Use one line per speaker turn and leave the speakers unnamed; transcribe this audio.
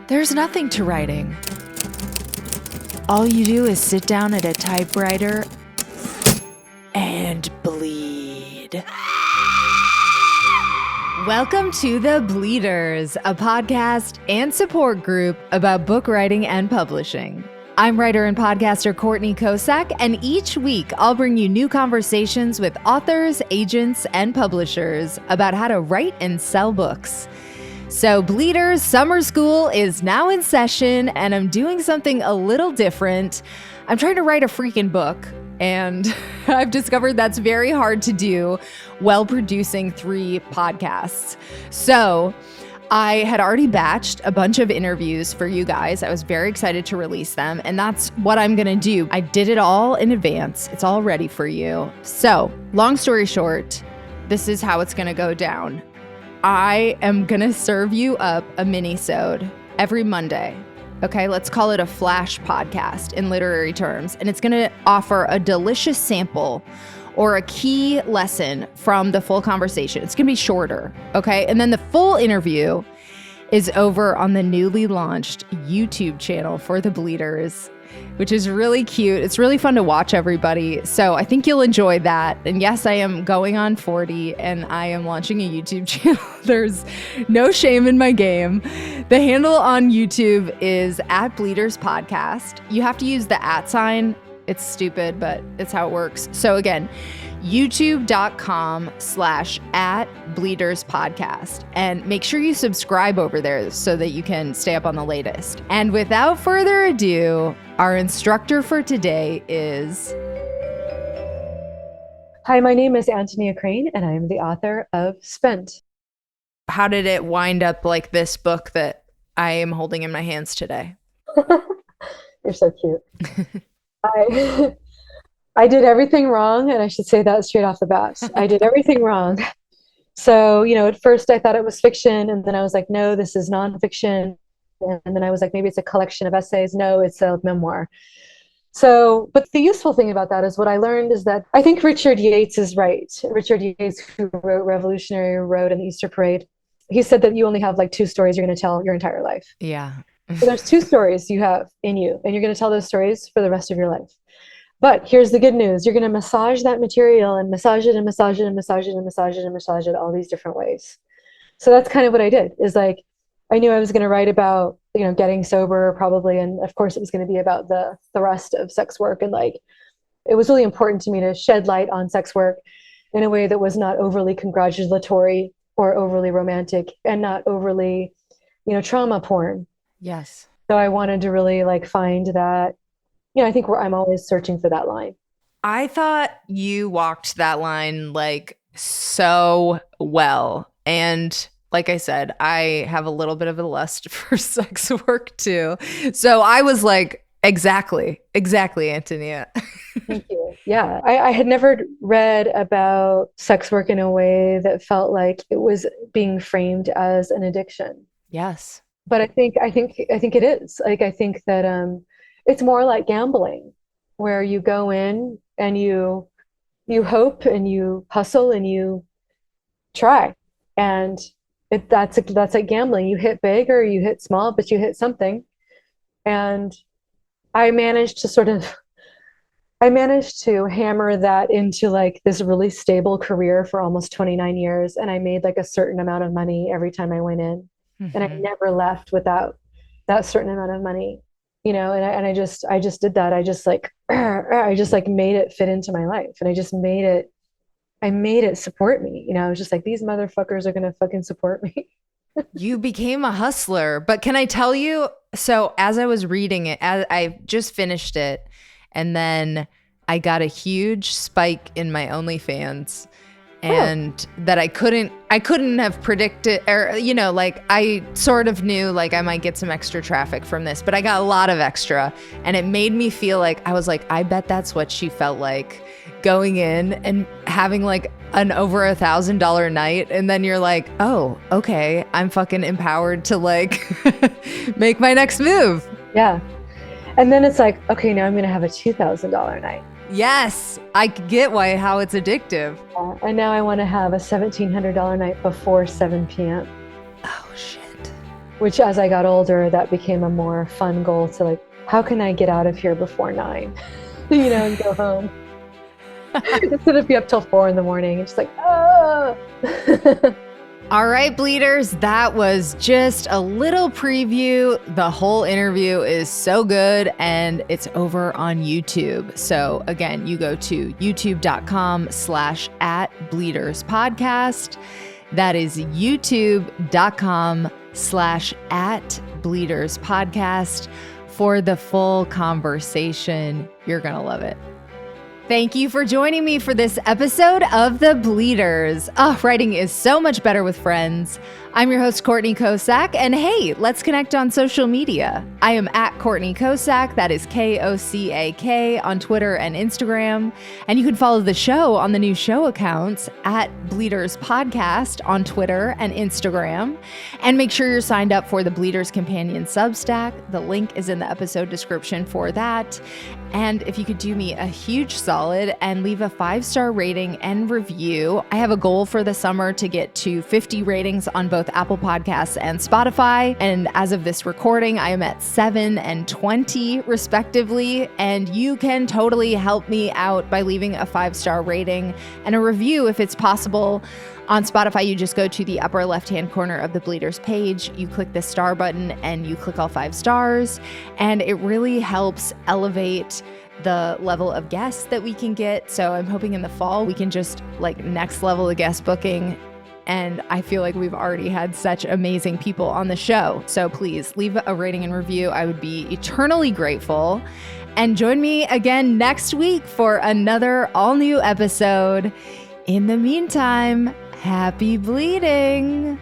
There's nothing to writing. All you do is sit down at a typewriter and bleed. Welcome to The Bleeders, a podcast and support group about book writing and publishing. I'm writer and podcaster Courtney Kosak, and each week I'll bring you new conversations with authors, agents, and publishers about how to write and sell books. So Bleeders, summer school is now in session, and I'm doing something a little different. I'm trying to write a freaking book, and I've discovered that's very hard to do while producing 3 podcasts. So I had already batched a bunch of interviews for you guys. I was very excited to release them, and that's what I'm gonna do. I did it all in advance. It's all ready for you. So, long story short, this is how it's gonna go down. I am gonna serve you up a mini-sode every Monday. Okay, let's call it a flash podcast in literary terms. And it's gonna offer a delicious sample or a key lesson from the full conversation. It's gonna be shorter, okay? And then the full interview is over on the newly launched YouTube channel for The Bleeders, which is really cute. It's really fun to watch, everybody. So I think you'll enjoy that. And yes, I am going on 40 and I am launching a YouTube channel. There's no shame in my game. The handle on YouTube is @Bleeders Podcast. You have to use the @ sign. It's stupid, but it's how it works. So again, youtube.com/@Bleeders Podcast. And make sure you subscribe over there so that you can stay up on the latest. And without further ado, our instructor for today is...
Hi, my name is Antonia Crane, and I am the author of Spent.
How did it wind up like this book that I am holding in my hands today?
You're so cute. I did everything wrong, and I should say that straight off the bat. I did everything wrong. So, at first I thought it was fiction, and then I was like, no, this is nonfiction. And then I was like, maybe it's a collection of essays. No, it's a memoir. So, but the useful thing about that is what I learned is that I think Richard Yates is right. Richard Yates, who wrote Revolutionary Road and the Easter Parade, he said that you only have like 2 stories you're going to tell your entire life.
Yeah.
So there's 2 stories you have in you, and you're going to tell those stories for the rest of your life. But here's the good news. You're going to massage that material and massage it and massage it and massage it and massage it and massage it all these different ways. So that's kind of what I did, is like, I knew I was going to write about, getting sober probably. And of course it was going to be about the thrust of sex work. And like, it was really important to me to shed light on sex work in a way that was not overly congratulatory or overly romantic and not overly, trauma porn.
Yes.
So I wanted to really like find that, I think I'm always searching for that line.
I thought you walked that line like so well. And like I said, I have a little bit of a lust for sex work too. So I was like, exactly, Antonia.
Thank you. Yeah. I had never read about sex work in a way that felt like it was being framed as an addiction.
Yes.
But I think it is. Like, I think that it's more like gambling, where you go in and you hope and you hustle and you try, and that's like gambling. You hit big or you hit small, but you hit something. And I managed to hammer that into like this really stable career for almost 29 years, and I made like a certain amount of money every time I went in. Mm-hmm. And I never left without that certain amount of money. And I just did that. I just like made it fit into my life, and I made it support me. I was just like, these motherfuckers are going to fucking support me.
You became a hustler. But can I tell you, so as I was reading it, I just finished it, and then I got a huge spike in my OnlyFans. And that I couldn't have predicted, or, like I sort of knew like I might get some extra traffic from this, but I got a lot of extra, and it made me feel like, I was like, I bet that's what she felt like going in and having like an over $1,000 night. And then you're like, oh, okay, I'm fucking empowered to like make my next move.
Yeah. And then it's like, okay, now I'm going to have a $2,000 night.
Yes, I get how it's addictive.
And now I want to have a $1,700 night before 7 p.m.
Oh, shit.
which as I got older, that became a more fun goal to like, how can I get out of here before 9, and go home instead of be up till 4 in the morning. It's just like, oh.
All right, Bleeders, that was just a little preview. The whole interview is so good and it's over on YouTube. So again, you go to youtube.com/@bleederspodcast. That is youtube.com/@bleederspodcast for the full conversation. You're going to love it. Thank you for joining me for this episode of The Bleeders. Writing is so much better with friends. I'm your host, Courtney Kosak, and hey, let's connect on social media. I am at Courtney Kosak, that is KoCak, on Twitter and Instagram. And you can follow the show on the new show accounts at Bleeders Podcast on Twitter and Instagram. And make sure you're signed up for the Bleeders Companion Substack. The link is in the episode description for that. And if you could do me a huge solid and leave a 5-star rating and review. I have a goal for the summer to get to 50 ratings on both Apple Podcasts and Spotify. And as of this recording, I am at 7 and 20 respectively. And you can totally help me out by leaving a 5-star rating and a review if it's possible. On Spotify, you just go to the upper left-hand corner of the Bleeders page, you click the star button, and you click all 5 stars. And it really helps elevate the level of guests that we can get. So I'm hoping in the fall we can just next level the guest booking. And I feel like we've already had such amazing people on the show. So please leave a rating and review. I would be eternally grateful. And join me again next week for another all-new episode. In the meantime, happy bleeding!